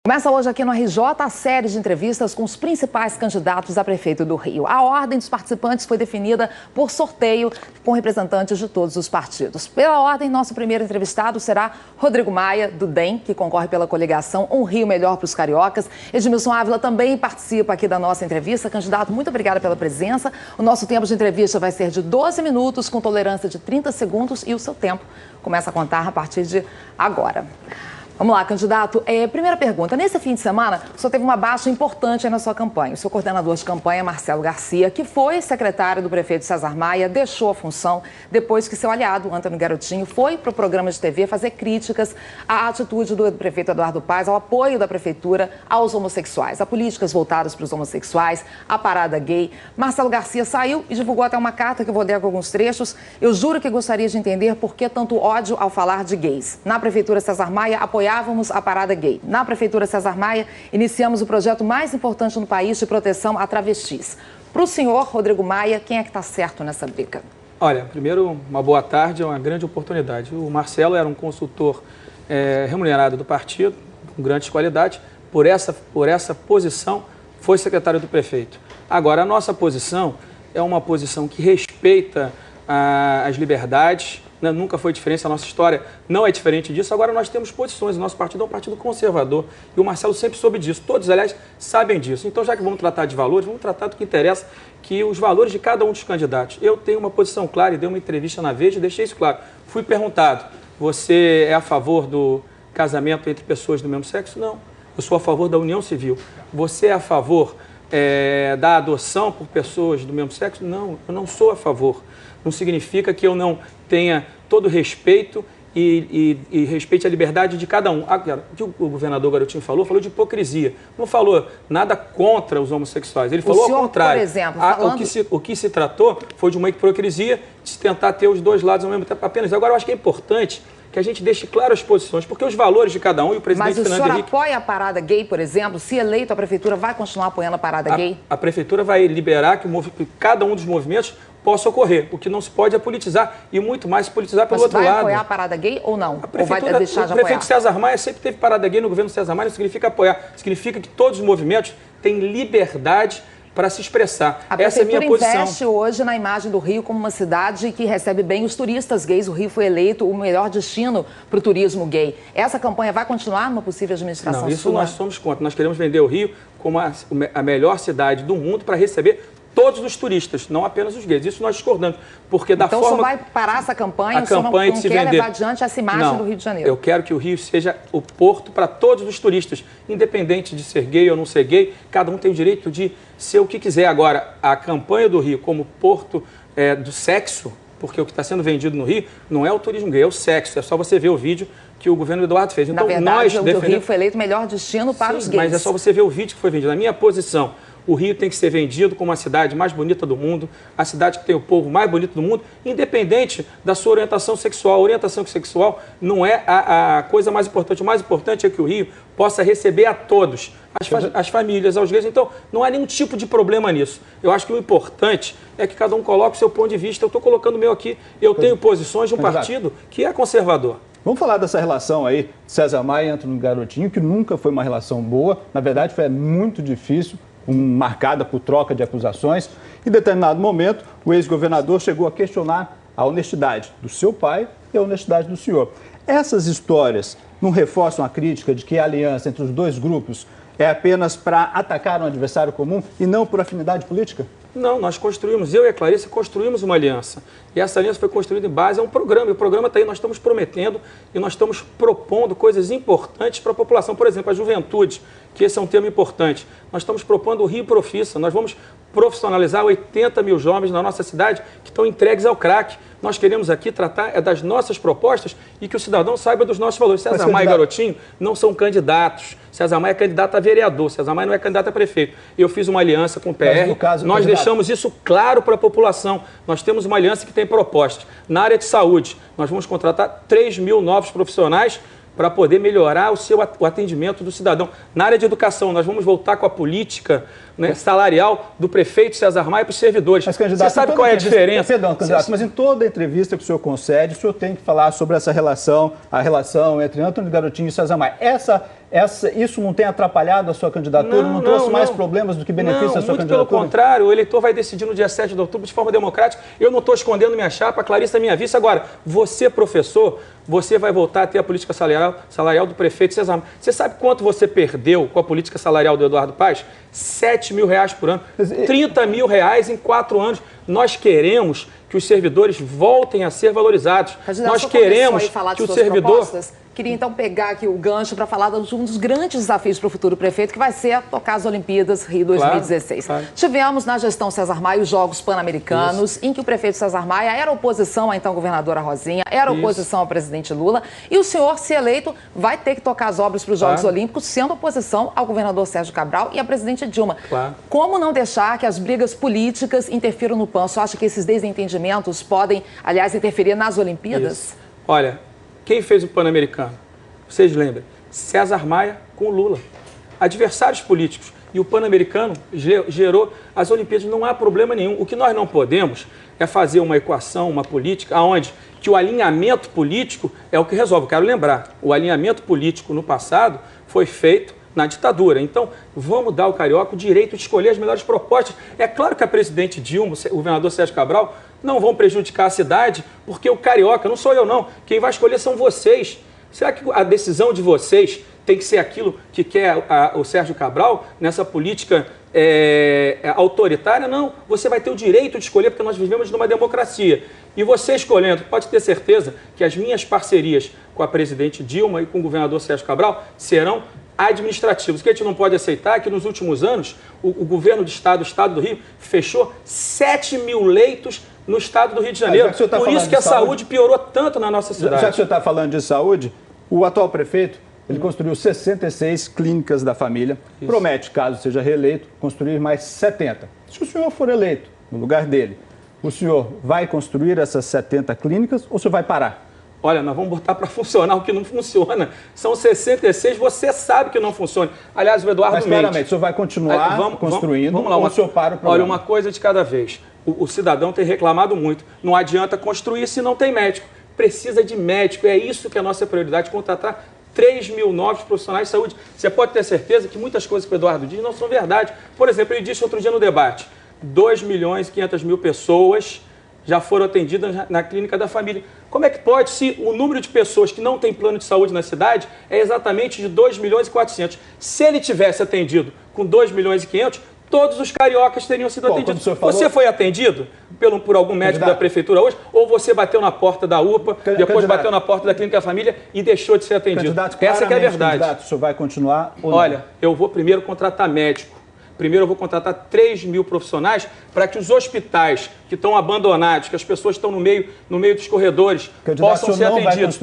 Começa hoje aqui no RJ a série de entrevistas com os principais candidatos a prefeito do Rio. A ordem dos participantes foi definida por sorteio com representantes de todos os partidos. Pela ordem, nosso primeiro entrevistado será Rodrigo Maia, do DEM, que concorre pela coligação Um Rio Melhor para os Cariocas. Edmilson Ávila também participa aqui da nossa entrevista. Candidato, muito obrigada pela presença. O nosso tempo de entrevista vai ser de 12 minutos, com tolerância de 30 segundos, e o seu tempo começa a contar a partir de agora. Vamos lá, candidato. Primeira pergunta. Nesse fim de semana, o senhor teve uma baixa importante aí na sua campanha. O seu coordenador de campanha, Marcelo Garcia, que foi secretário do prefeito César Maia, deixou a função depois que seu aliado, Antônio Garotinho, foi para o programa de TV fazer críticas à atitude do prefeito Eduardo Paes, ao apoio da prefeitura aos homossexuais, a políticas voltadas para os homossexuais, a parada gay. Marcelo Garcia saiu e divulgou até uma carta que eu vou ler com alguns trechos. Eu juro que gostaria de entender por que tanto ódio ao falar de gays. Na prefeitura César Maia, apoiávamos a parada gay. Na prefeitura César Maia, iniciamos o projeto mais importante no país de proteção a travestis. Para o senhor, Rodrigo Maia, quem é que está certo nessa briga? Olha, primeiro, uma boa tarde, é uma grande oportunidade. O Marcelo era um consultor remunerado do partido, com grandes qualidades. Por essa posição, foi secretário do prefeito. Agora, a nossa posição é uma posição que respeita as liberdades, né? Nunca foi diferente, a nossa história não é diferente disso. Agora nós temos posições, o nosso partido é um partido conservador e o Marcelo sempre soube disso, todos, aliás, sabem disso. Então, já que vamos tratar de valores, vamos tratar do que interessa, que os valores de cada um dos candidatos. Eu tenho uma posição clara e dei uma entrevista na Veja e deixei isso claro. Fui perguntado, você é a favor do casamento entre pessoas do mesmo sexo? Não, eu sou a favor da união civil. Você é a favor da adoção por pessoas do mesmo sexo? Não, eu não sou a favor. Não significa que eu não tenha todo respeito e respeite a liberdade de cada um. O que o governador Garotinho falou de hipocrisia. Não falou nada contra os homossexuais. Ele falou ao contrário. Por exemplo, o que se tratou foi de uma hipocrisia de se tentar ter os dois lados ao mesmo tempo apenas. Agora, eu acho que é importante que a gente deixe claro as posições, porque os valores de cada um, e o presidente Fernando Henrique... Mas o senhor apoia a parada gay, por exemplo? Se eleito, a prefeitura vai continuar apoiando a parada gay? A prefeitura vai liberar que cada um dos movimentos possa ocorrer. O que não se pode é politizar, e muito mais se politizar pelo outro lado. Mas vai apoiar a parada gay ou não? Ou vai deixar de apoiar? O prefeito César Maia sempre teve parada gay no governo César Maia, não significa apoiar. Significa que todos os movimentos têm liberdade para se expressar. Essa é a minha posição. A prefeitura investe hoje na imagem do Rio como uma cidade que recebe bem os turistas gays. O Rio foi eleito o melhor destino para o turismo gay. Essa campanha vai continuar numa possível administração sua? Não, isso nós somos contra. Nós queremos vender o Rio como a melhor cidade do mundo para receber todos os turistas, não apenas os gays. Isso nós discordamos, porque da forma... Então o senhor vai parar essa campanha, a campanha não de se quer vender. levar adiante essa imagem do Rio de Janeiro? Eu quero que o Rio seja o porto para todos os turistas, independente de ser gay ou não ser gay, cada um tem o direito de ser o que quiser. Agora, a campanha do Rio como porto do sexo, porque o que está sendo vendido no Rio não é o turismo gay, é o sexo. É só você ver o vídeo que o governo Eduardo fez. Então, na verdade, o Rio foi eleito o melhor destino para os gays. Mas é só você ver o vídeo que foi vendido. Na minha posição, o Rio tem que ser vendido como a cidade mais bonita do mundo, a cidade que tem o povo mais bonito do mundo, independente da sua orientação sexual. A orientação sexual não é a coisa mais importante. O mais importante é que o Rio possa receber a todos, as famílias, aos gays. Então, não há nenhum tipo de problema nisso. Eu acho que o importante é que cada um coloque o seu ponto de vista. Eu estou colocando o meu aqui. Eu tenho posições de um partido que é conservador. Vamos falar dessa relação aí, César Maia e Antônio Garotinho, que nunca foi uma relação boa. Na verdade, foi muito difícil, marcada por troca de acusações. Em determinado momento, o ex-governador chegou a questionar a honestidade do seu pai e a honestidade do senhor. Essas histórias não reforçam a crítica de que a aliança entre os dois grupos é apenas para atacar um adversário comum e não por afinidade política? Não, nós construímos, eu e a Clarice construímos uma aliança. E essa aliança foi construída em base a um programa. E o programa está aí, nós estamos prometendo e nós estamos propondo coisas importantes para a população. Por exemplo, a juventude, que esse é um tema importante. Nós estamos propondo o Rio Profissa. Nós vamos profissionalizar 80 mil jovens na nossa cidade que estão entregues ao crack. Nós queremos aqui tratar das nossas propostas e que o cidadão saiba dos nossos valores. César Maia e Garotinho não são candidatos. César Maia é candidato a vereador. César Maia não é candidato a prefeito. Eu fiz uma aliança com o PR. Nós deixamos isso claro para a população. Nós temos uma aliança que tem propostas. Na área de saúde, nós vamos contratar 3 mil novos profissionais para poder melhorar o atendimento do cidadão. Na área de educação, nós vamos voltar com a política salarial do prefeito César Maia para os servidores. Mas, candidato, você sabe qual é a diferença? Perdão, candidato, mas em toda entrevista que o senhor concede, o senhor tem que falar sobre essa relação, a relação entre Antônio Garotinho e César Maia. Essa Isso não tem atrapalhado a sua candidatura? Não trouxe mais problemas do que benefício a sua candidatura? Muito pelo contrário, o eleitor vai decidir no dia 7 de outubro de forma democrática. Eu não estou escondendo minha chapa, a Clarissa é minha vice. Agora, você, professor, você vai voltar a ter a política salarial do prefeito César Maia. Você sabe quanto você perdeu com a política salarial do Eduardo Paes? R$7 mil por ano, R$30 mil em 4 anos. Nós queremos que os servidores voltem a ser valorizados. Nós queremos que o servidor... Queria, então, pegar aqui o gancho para falar de um dos grandes desafios para o futuro prefeito, que vai ser tocar as Olimpíadas Rio 2016. Claro. Tivemos, na gestão César Maia, os Jogos Pan-Americanos, em que o prefeito César Maia era oposição à então governadora Rosinha, era oposição ao presidente Lula, e o senhor, se eleito, vai ter que tocar as obras para os Jogos Olímpicos, sendo oposição ao governador Sérgio Cabral e à presidente Dilma. Como não deixar que as brigas políticas interfiram no PAN? Você acha que esses desentendimentos podem, aliás, interferir nas Olimpíadas? Olha... Quem fez o Pan-Americano? Vocês lembram? César Maia com Lula. Adversários políticos. E o Pan-Americano gerou as Olimpíadas. Não há problema nenhum. O que nós não podemos é fazer uma equação, uma política, onde que o alinhamento político é o que resolve. Eu quero lembrar, o alinhamento político no passado foi feito na ditadura. Então, vamos dar ao carioca o direito de escolher as melhores propostas. É claro que a presidente Dilma, o governador Sérgio Cabral, não vão prejudicar a cidade, porque o carioca, não sou eu não, quem vai escolher são vocês. Será que a decisão de vocês tem que ser aquilo que quer o Sérgio Cabral, nessa política autoritária? Não, você vai ter o direito de escolher, porque nós vivemos numa democracia. E você escolhendo, pode ter certeza que as minhas parcerias com a presidente Dilma e com o governador Sérgio Cabral serão administrativos. O que a gente não pode aceitar é que nos últimos anos o governo do Estado, o Estado do Rio, fechou 7 mil leitos no Estado do Rio de Janeiro. Por isso que a saúde piorou tanto na nossa cidade. Já que o senhor está falando de saúde, o atual prefeito, ele construiu 66 clínicas da família, promete, caso seja reeleito, construir mais 70. Se o senhor for eleito no lugar dele, o senhor vai construir essas 70 clínicas ou o senhor vai parar? Olha, nós vamos botar para funcionar o que não funciona. São 66, você sabe que não funciona. Aliás, o Eduardo mente. Mas claramente, o senhor vai continuar construindo ou o senhor para o programa? Olha, uma coisa de cada vez. O cidadão tem reclamado muito. Não adianta construir se não tem médico. Precisa de médico. É isso que é a nossa prioridade, contratar 3 mil novos profissionais de saúde. Você pode ter certeza que muitas coisas que o Eduardo diz não são verdade. Por exemplo, ele disse outro dia no debate, 2 milhões e 500 mil pessoas já foram atendidas na clínica da família. Como é que pode, se o número de pessoas que não tem plano de saúde na cidade é exatamente de 2 milhões e 400? Se ele tivesse atendido com 2 milhões e 500, todos os cariocas teriam sido atendidos. Você foi atendido por algum médico da prefeitura hoje? Ou você bateu na porta da UPA, depois bateu na porta da clínica da família e deixou de ser atendido? Essa que é a verdade. O senhor vai continuar ou não? Olha, eu vou primeiro contratar médico. Primeiro eu vou contratar 3 mil profissionais para que os hospitais que estão abandonados, que as pessoas estão no meio dos corredores, possam ser atendidos.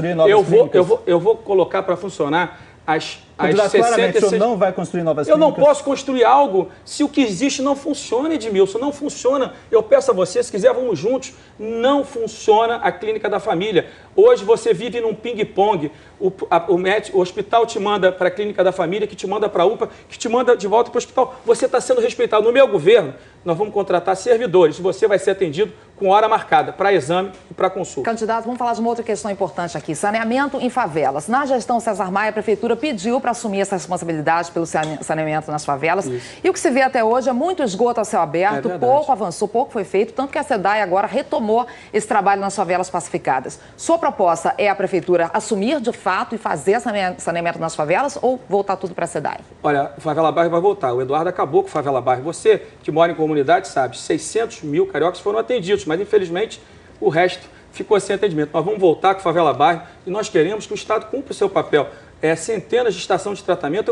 Eu vou colocar para funcionar as 66... O senhor não vai construir novas clínicas? Eu não posso construir algo se o que existe não funciona, Edmilson. Não funciona. Eu peço a você, se quiser, vamos juntos. Não funciona a clínica da família. Hoje você vive num ping-pong. O hospital te manda para a clínica da família, que te manda para a UPA, que te manda de volta para o hospital. Você está sendo respeitado. No meu governo, nós vamos contratar servidores. Você vai ser atendido com hora marcada para exame e para consulta. Candidato, vamos falar de uma outra questão importante aqui. Saneamento em favelas. Na gestão César Maia, a Prefeitura pediu para assumir essa responsabilidade pelo saneamento nas favelas. Isso. E o que se vê até hoje é muito esgoto a céu aberto, pouco avançou, pouco foi feito, tanto que a SEDAI agora retomou esse trabalho nas favelas pacificadas. Sua proposta é a Prefeitura assumir de fato e fazer saneamento nas favelas ou voltar tudo para a SEDAI? Olha, o Favela Bairro vai voltar. O Eduardo acabou com o Favela Bairro. Você, que mora em comunidade, sabe, 600 mil cariocas foram atendidos, mas infelizmente o resto ficou sem atendimento. Nós vamos voltar com o Favela Bairro e nós queremos que o Estado cumpra o seu papel. Centenas de estações de tratamento.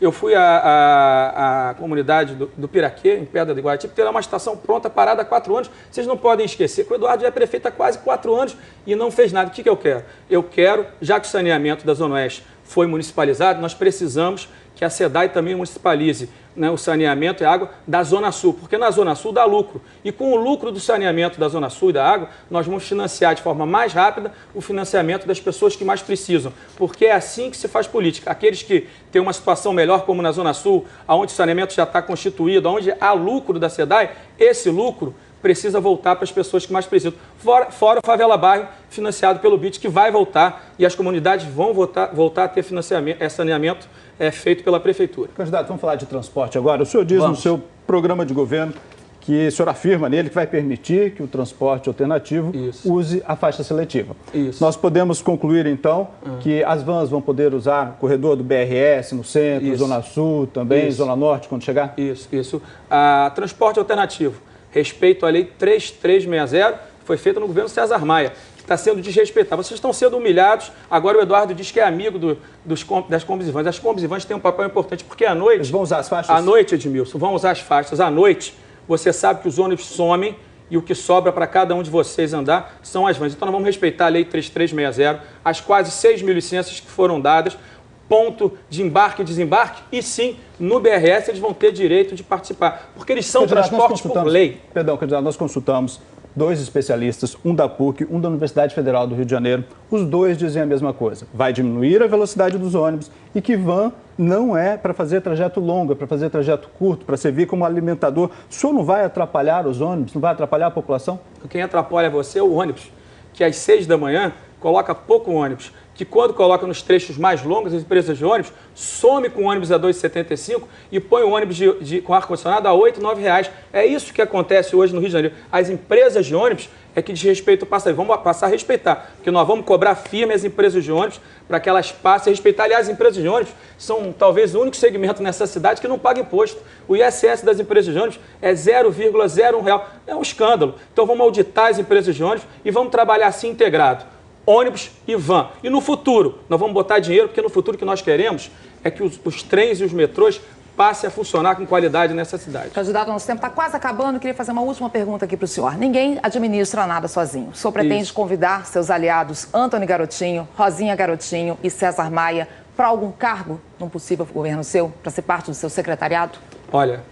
Eu fui à comunidade do Piraquê, em Pedra do Iguaratiba, ter uma estação pronta, parada há 4 anos. Vocês não podem esquecer que o Eduardo já é prefeito há quase 4 anos e não fez nada. O que eu quero? Eu quero, já que o saneamento da Zona Oeste foi municipalizado, nós precisamos que a SEDAI também municipalize, né, o saneamento e a água da Zona Sul, porque na Zona Sul dá lucro. E com o lucro do saneamento da Zona Sul e da água, nós vamos financiar de forma mais rápida o financiamento das pessoas que mais precisam, porque é assim que se faz política. Aqueles que têm uma situação melhor, como na Zona Sul, onde o saneamento já está constituído, onde há lucro da SEDAI, esse lucro precisa voltar para as pessoas que mais precisam. Fora o Favela Bairro, financiado pelo BID, que vai voltar e as comunidades vão voltar a ter financiamento, saneamento feito pela Prefeitura. Candidato, vamos falar de transporte agora. O senhor diz no seu programa de governo que o senhor afirma nele que vai permitir que o transporte alternativo use a faixa seletiva. Nós podemos concluir, então, que as vans vão poder usar o corredor do BRS no centro, Zona Sul também, Zona Norte, quando chegar? Isso. Transporte alternativo, respeito à Lei 3360, foi feita no governo César Maia, que está sendo desrespeitado. Vocês estão sendo humilhados. Agora o Eduardo diz que é amigo das Combis e Vans. As Combis e Vans têm um papel importante, porque à noite... Eles vão usar as faixas? À noite, Edmilson, vão usar as faixas. À noite, você sabe que os ônibus somem e o que sobra para cada um de vocês andar são as vans. Então, nós vamos respeitar a Lei 3360, as quase 6 mil licenças que foram dadas, ponto de embarque e desembarque, e sim, no BRS eles vão ter direito de participar, porque eles são transportes por lei. Perdão, candidato, nós consultamos 2 especialistas, um da PUC, um da Universidade Federal do Rio de Janeiro. Os 2 dizem a mesma coisa. Vai diminuir a velocidade dos ônibus e que van não é para fazer trajeto longo, é para fazer trajeto curto, para servir como alimentador. O senhor não vai atrapalhar os ônibus, não vai atrapalhar a população? Quem atrapalha você é o ônibus, que às 6 da manhã coloca pouco ônibus, que quando coloca nos trechos mais longos, as empresas de ônibus, some com o ônibus a R$ 2,75 e põe o ônibus com ar-condicionado a R$ 8, R$ 9. É isso que acontece hoje no Rio de Janeiro. As empresas de ônibus é que desrespeitam o passageiro. Vamos passar a respeitar, porque nós vamos cobrar firme as empresas de ônibus para que elas passem a respeitar. Aliás, as empresas de ônibus são talvez o único segmento nessa cidade que não paga imposto. O ISS das empresas de ônibus é 0,01 real. É um escândalo. Então vamos auditar as empresas de ônibus e vamos trabalhar assim integrado. Ônibus e van. E no futuro, nós vamos botar dinheiro, porque no futuro o que nós queremos é que os trens e os metrôs passem a funcionar com qualidade nessa cidade. Candidato, nosso tempo está quase acabando. Eu queria fazer uma última pergunta aqui para o senhor. Ninguém administra nada sozinho. O senhor pretende convidar seus aliados Antony Garotinho, Rosinha Garotinho e César Maia para algum cargo num possível governo seu, para ser parte do seu secretariado? Olha,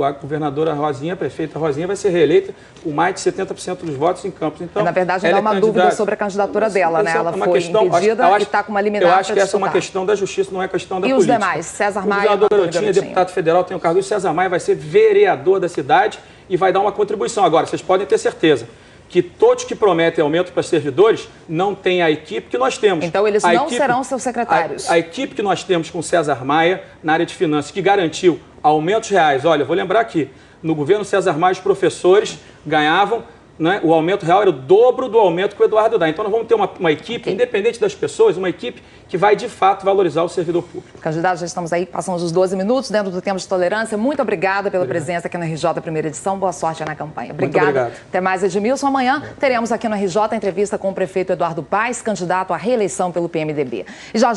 a governadora Rosinha, a prefeita Rosinha, vai ser reeleita com mais de 70% dos votos em Campos. Então, na verdade, não há uma dúvida sobre a candidatura dela, né? Ela foi impedida e está com uma liminar. Eu acho que essa é uma questão da justiça, não é questão da política. E os demais? César Maia, o governador Garotinho, deputado federal, tem o cargo. E o César Maia vai ser vereador da cidade e vai dar uma contribuição. Agora, vocês podem ter certeza que todos que prometem aumento para servidores não têm a equipe que nós temos. Então, eles não serão seus secretários. A equipe que nós temos com César Maia na área de finanças, que garantiu aumentos reais. Olha, vou lembrar aqui, no governo César Maia, os professores ganhavam, né, o aumento real era o dobro do aumento que o Eduardo dá. Então, nós vamos ter uma equipe, independente das pessoas, uma equipe que vai, de fato, valorizar o servidor público. Candidato, já estamos aí, passamos os 12 minutos dentro do tempo de tolerância. Muito obrigada pela presença aqui no RJ Primeira Edição. Boa sorte na campanha. Obrigada. Até mais, Edmilson. Amanhã teremos aqui no RJ a entrevista com o prefeito Eduardo Paes, candidato à reeleição pelo PMDB. E já